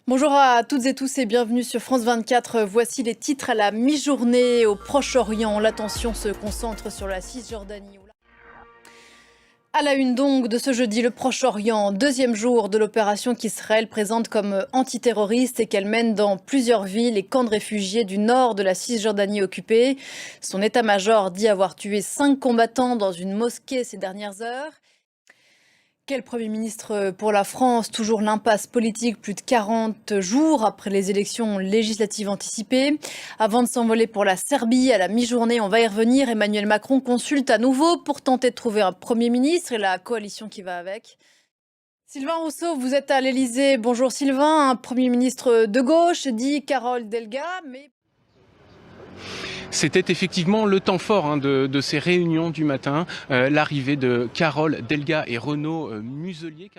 Bonjour à toutes et tous et bienvenue sur France 24. Voici les titres à la mi-journée au Proche-Orient. L'attention se concentre sur la Cisjordanie. À la une donc de ce jeudi, le Proche-Orient, deuxième jour de l'opération qu'Israël présente comme antiterroriste et qu'elle mène dans plusieurs villes et camps de réfugiés du nord de la Cisjordanie occupée. Son état-major dit avoir tué 5 combattants dans une mosquée ces dernières heures. Quel Premier ministre pour la France? Toujours l'impasse politique plus de 40 jours après les élections législatives anticipées. Avant de s'envoler pour la Serbie à la mi-journée, on va y revenir. Emmanuel Macron consulte à nouveau pour tenter de trouver un Premier ministre et la coalition qui va avec. Sylvain Rousseau, vous êtes à l'Élysée. Bonjour Sylvain, un Premier ministre de gauche, dit Carole Delga, mais... C'était effectivement le temps fort de ces réunions du matin, l'arrivée de Carole Delga et Renaud Muselier.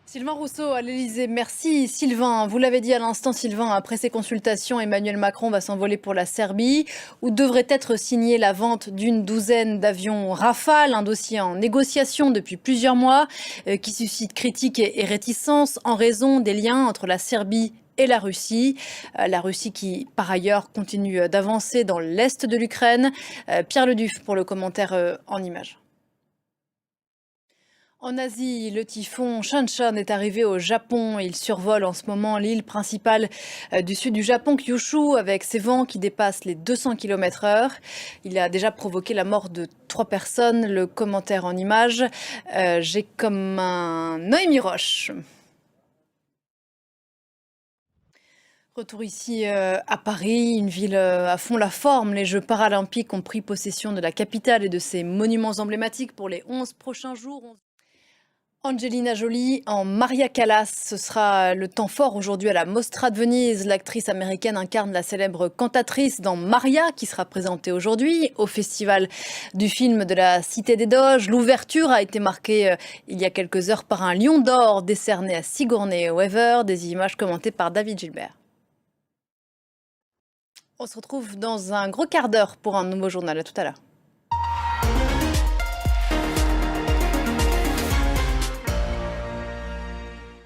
Sylvain Rousseau à l'Élysée, merci Sylvain. Vous l'avez dit à l'instant Sylvain, après ces consultations, Emmanuel Macron va s'envoler pour la Serbie où devrait être signée la vente d'une douzaine d'avions Rafale, un dossier en négociation depuis plusieurs mois qui suscite critiques et réticences en raison des liens entre la Serbie et la Russie. La Russie qui, par ailleurs, continue d'avancer dans l'est de l'Ukraine. Pierre Leduf pour le commentaire en images. En Asie, le typhon Shanshan est arrivé au Japon. Il survole en ce moment l'île principale du sud du Japon, Kyushu, avec ses vents qui dépassent les 200 km/h. Il a déjà provoqué la mort de 3 personnes. Le commentaire en images, j'ai comme un Noémie Roche. Retour ici à Paris, une ville à fond la forme. Les Jeux paralympiques ont pris possession de la capitale et de ses monuments emblématiques pour les 11 prochains jours. Angelina Jolie en Maria Callas, ce sera le temps fort aujourd'hui à la Mostra de Venise. L'actrice américaine incarne la célèbre cantatrice dans Maria qui sera présentée aujourd'hui au festival du film de la Cité des Doges. L'ouverture a été marquée il y a quelques heures par un lion d'or décerné à Sigourney Weaver, des images commentées par David Gilbert. On se retrouve dans un gros quart d'heure pour un nouveau journal. À tout à l'heure.